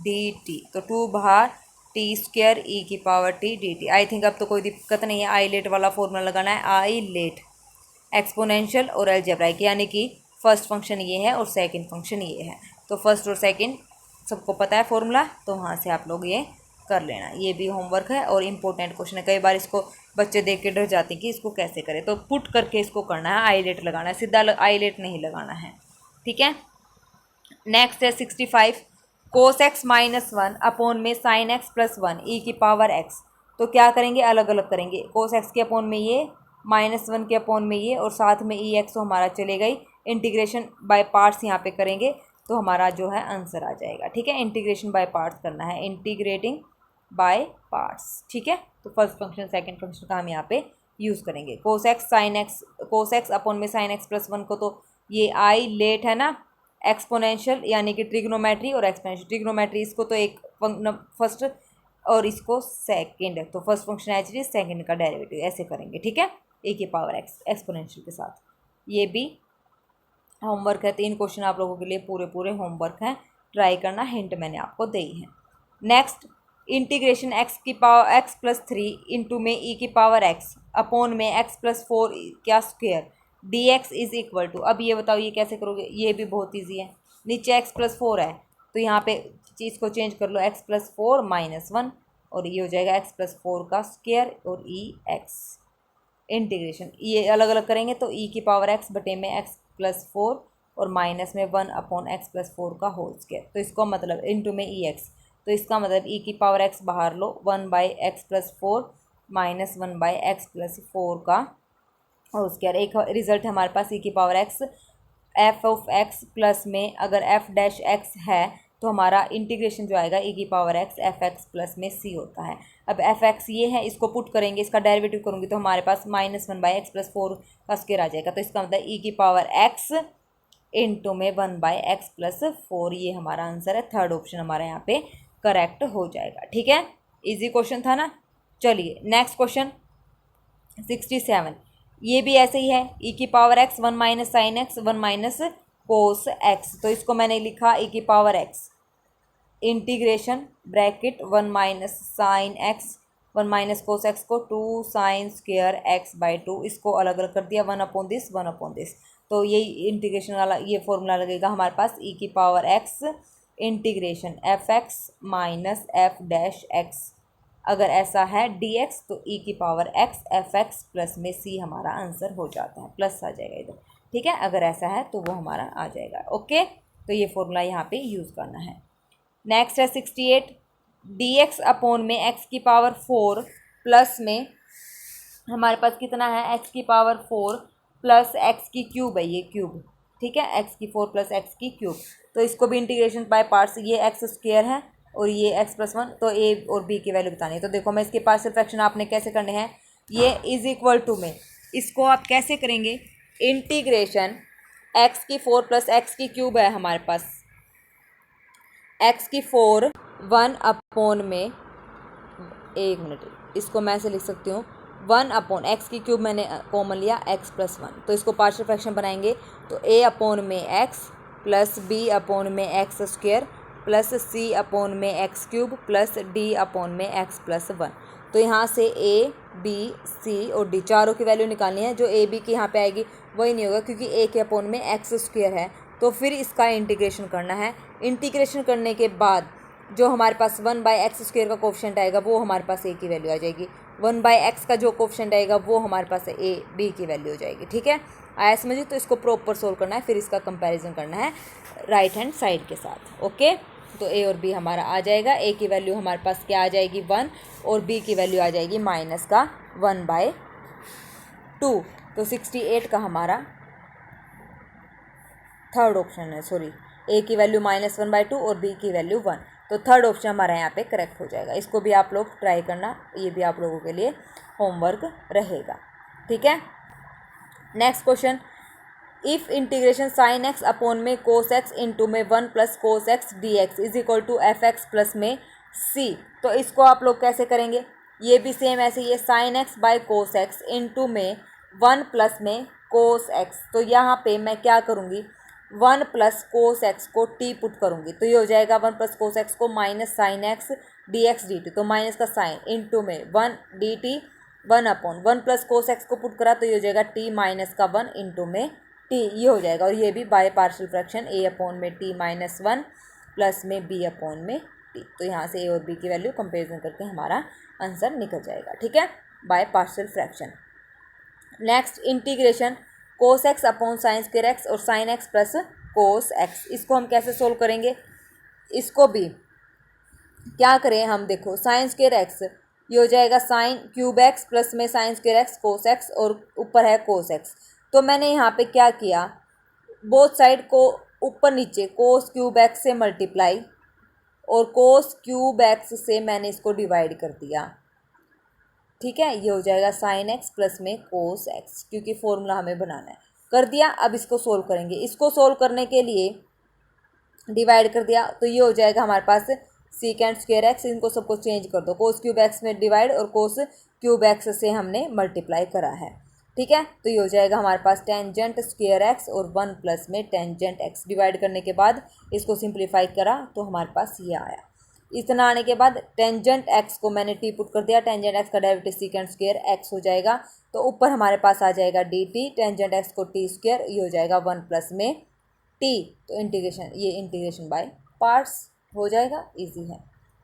S1: dt, तो 2 बाहर t² e⁻t dt। I think अब तो कोई दिक्कत नहीं है। आईलेट वाला फॉर्मूला लगाना है, आईलेट एक्सपोनेंशियल और अलजेब्राइक, यानी कि फर्स्ट फंक्शन ये है और सेकंड फंक्शन ये है। तो फर्स्ट और सेकंड सबको पता है फॉर्मूला, तो वहाँ से आप लोग ये कर लेना। ये भी होमवर्क है और इम्पोर्टेंट क्वेश्चन है। कई बार इसको बच्चे देख के डर जाते हैं कि इसको कैसे करें, तो पुट करके इसको करना है, आईलेट लगाना है, सीधा आईलेट नहीं लगाना है, ठीक है। नेक्स्ट है 65 कोस एक्स -1 अपॉन में साइन एक्स प्लस 1 e⁻x। तो क्या करेंगे, अलग अलग करेंगे। कोस एक्स के अपॉन में ये, -1 के अपॉन में ये और साथ में e x तो हमारा चले गई। इंटीग्रेशन बाय पार्ट्स यहाँ पे करेंगे तो हमारा जो है आंसर आ जाएगा, ठीक है। इंटीग्रेशन बाय पार्ट्स करना है, इंटीग्रेटिंग बाय पार्ट्स, ठीक है। तो फर्स्ट फंक्शन सेकंड फंक्शन का हम यहाँ पे यूज़ करेंगे। कोस एक्स अपॉन में साइन एक्स प्लस 1 को, तो ये आई लेट है ना, एक्सपोनेंशियल यानी कि ट्रिग्नोमेट्री और एक्सपोनेंशियल। ट्रिग्नोमेट्री इसको तो एक फर्स्ट और इसको सेकंड, तो first function H D second का डेरिवेटिव ऐसे करेंगे, ठीक है। e⁻x एक्सपोनेंशियल के साथ। ये भी होमवर्क है, 3 क्वेश्चन आप लोगों के लिए पूरे होमवर्क हैं, ट्राई करना। हिंट मैंने आपको दी है। Next integration x plus 3 into में e⁻x अपॉन में x प्लस 4 क्या square dx is equal to. अब ये बताओ ये कैसे करोगे, ये भी बहुत ईजी है। नीचे x प्लस 4 है तो यहाँ पे चीज़ को चेंज कर लो, x प्लस 4 -1 और ये हो जाएगा x प्लस 4 का स्क्वायर और x इंटीग्रेशन ये अलग अलग करेंगे तो e⁻x बटे में x प्लस 4 और माइनस में 1 अपॉन x प्लस 4 का होल स्क्वायर। तो इसको मतलब इंटू में ex, तो इसका मतलब e⁻x बाहर लो 1/x plus 4 minus 1/x plus 4 का होल स्क्वायर। एक रिजल्ट है हमारे पास e⁻x f(x) प्लस में अगर f'(x) है तो हमारा इंटीग्रेशन जो आएगा e⁻x f(x) प्लस में c होता है। अब f(x) ये है, इसको पुट करेंगे, इसका डेरिवेटिव करूँगी तो हमारे पास -1/x प्लस 4 का स्क्वायर आ जाएगा। तो इसका मतलब e⁻x इंटू में 1/x प्लस 4, ये हमारा आंसर है। थर्ड ऑप्शन हमारा यहाँ पे करेक्ट हो जाएगा, ठीक है। इजी क्वेश्चन था ना। चलिए नेक्स्ट क्वेश्चन 67, ये भी ऐसे ही है e⁻x 1 minus sine x 1 minus cos x. तो इसको मैंने लिखा e⁻x integration bracket 1 minus sine x 1 minus cos x को 2 साइन स्क्वेयर एक्स बाई 2, इसको अलग अलग कर दिया 1 अपॉन दिस 1 अपॉन दिस। तो यही इंटीग्रेशन वाला ये फॉर्मूला लगेगा हमारे पास ई की power x integration F x minus F dash x. अगर ऐसा है डी एक्स तो ई की power x F x plus में सी हमारा आंसर हो जाता है, प्लस आ जाएगा इधर। ठीक है, अगर ऐसा है तो वो हमारा आ जाएगा। ओके, तो ये फॉर्मूला यहाँ पे यूज़ करना है। नेक्स्ट है 68, डी एक्स अपॉन में एक्स की पावर 4 प्लस में हमारे पास कितना है एक्स की पावर 4 प्लस एक्स की क्यूब है, ये क्यूब। ठीक है, एक्स की 4 प्लस एक्स की क्यूब। तो इसको भी इंटीग्रेशन बाय पार्ट्स, ये एक्स स्क्वायर है और ये एक्स प्लस 1, तो ए और बी की वैल्यू बतानी है। तो देखो मैं इसके पार्शियल फ्रैक्शन आपने कैसे करने हैं, ये इज इक्वल टू में इसको आप कैसे करेंगे, इंटीग्रेशन एक्स की 4 प्लस एक्स की क्यूब है हमारे पास, एक्स की 4 1 अपॉन में, एक मिनट इसको मैं ऐसे लिख सकती हूँ 1 अपॉन एक्स की क्यूब मैंने कॉमन लिया एक्स प्लस 1, तो इसको पार्शियल फ्रैक्शन बनाएंगे तो ए अपॉन में एक्स प्लस बी अपॉन में एक्स स्क्वायर प्लस सी अपॉन में x cube plus D upon में एक्स प्लस 1। तो यहाँ से ए बी सी और डी चारों की वैल्यू निकालनी है। जो ए बी की यहाँ पे आएगी वही नहीं होगा क्योंकि ए के अपॉन में एक्स स्क्वायर है, तो फिर इसका इंटीग्रेशन करना है। इंटीग्रेशन करने के बाद जो हमारे पास 1 बाई एक्स स्क्वायर का कोफिशिएंट आएगा वो हमारे पास ए की वैल्यू आ जाएगी, 1 बाई एक्स का जो कोफिशिएंट आएगा वो हमारे पास ए बी की वैल्यू हो जाएगी। ठीक है, आया समझिए। तो इसको प्रॉपर सोल्व करना है, फिर इसका कंपैरिजन करना है राइट हैंड साइड के साथ। ओके, तो ए और बी हमारा आ जाएगा, ए की वैल्यू हमारे पास क्या आ जाएगी 1 और बी की वैल्यू आ जाएगी माइनस का 1/2। तो 68 का हमारा थर्ड ऑप्शन है, सॉरी ए की वैल्यू -1/2 और बी की वैल्यू 1, तो थर्ड ऑप्शन हमारा यहाँ पे करेक्ट हो जाएगा। इसको भी आप लोग ट्राई करना, ये भी आप लोगों के लिए होमवर्क रहेगा। ठीक है, next question, if integration sine x upon में कोस एक्स इंटू में 1 plus cos x d x is equal to f x plus में सी। तो इसको आप लोग कैसे करेंगे, ये भी सेम ऐसे, ये sine x by cos x into में 1 प्लस में कोस एक्स। तो यहाँ पे मैं क्या करूँगी, 1 प्लस कोस एक्स को टी पुट करूँगी, तो ये हो जाएगा 1 प्लस कोस एक्स को minus sine x d x D t, तो माइनस का साइन इंटू में 1 D T 1 upon 1 plus cos x को पुट करा तो ये हो जाएगा टी माइनस का 1 इंटू में टी, ये हो जाएगा। और ये भी bye partial fraction A upon में टी माइनस 1 प्लस में बी अपॉन में टी, तो यहाँ से ए और बी की वैल्यू कंपेरिजन करके हमारा आंसर निकल जाएगा। ठीक है, by partial fraction. Next, integration cos x upon sine square x और sine x plus cos x, इसको हम कैसे सोल्व करेंगे, इसको भी क्या करें हम, देखो साइन स्क्वायर एक्स ये हो जाएगा साइन क्यूब एक्स प्लस में sign square x cos x और ऊपर है कोस एक्स। तो मैंने यहाँ पे क्या किया, बोथ साइड को ऊपर नीचे कोस क्यूब एक्स से मल्टीप्लाई और कोस क्यूब एक्स से मैंने इसको डिवाइड कर दिया। ठीक है, ये हो जाएगा साइन एक्स प्लस में कोस एक्स, क्योंकि फॉर्मूला हमें बनाना है, कर दिया। अब इसको सोल्व करेंगे, इसको सोल्व करने के लिए डिवाइड कर दिया तो ये हो जाएगा हमारे पास सीकेंड स्क्वायर एक्स, इनको सबको चेंज कर दो, कोस क्यूब एक्स में डिवाइड और कोस क्यूब एक्स से हमने मल्टीप्लाई करा है। ठीक है, तो ये हो जाएगा हमारे पास टेंजेंट स्क्वायर एक्स और 1 प्लस में टेंजेंट एक्स, डिवाइड करने के बाद इसको सिंप्लीफाई करा तो हमारे पास ये आया। इतना आने के बाद टेंजेंट एक्स को मैंने टी पुट कर दिया, टेंजेंट एक्स का डेरिवेटिव सीकेंड स्क्वायर एक्स हो जाएगा, तो ऊपर हमारे पास आ जाएगा डी टी, टेंजेंट एक्स को टी स्क्वायर, ये हो जाएगा 1 प्लस में टी, तो इंटीग्रेशन, ये इंटीग्रेशन बाय पार्ट्स हो जाएगा, इजी है।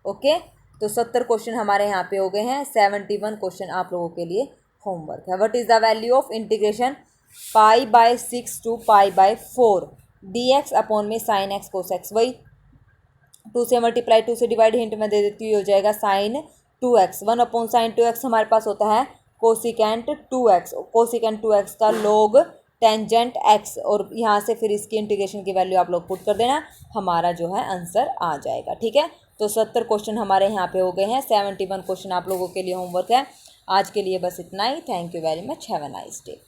S1: ओके, तो 70 क्वेश्चन हमारे यहाँ पे हो गए हैं, 71 क्वेश्चन आप लोगों के लिए होमवर्क है। What is the value of integration π/6 to π/4 d x upon में साइन एक्स कोस एक्स, वही 2 से मल्टीप्लाई 2 से डिवाइड, हिंट में दे देती हुई हो जाएगा sign 2x, 1 upon sine 2x हमारे पास होता है कोसिकेंट 2x, कोसिकेंट 2x का लॉग टेंजेंट x, और यहाँ से फिर इसकी इंटीग्रेशन की वैल्यू आप लोग पुट कर देना, हमारा जो है आंसर आ जाएगा। ठीक है, तो 70 क्वेश्चन हमारे यहाँ पे हो गए हैं, 71 क्वेश्चन आप लोगों के लिए होमवर्क है। आज के लिए बस इतना ही। Thank you very much, have a nice day.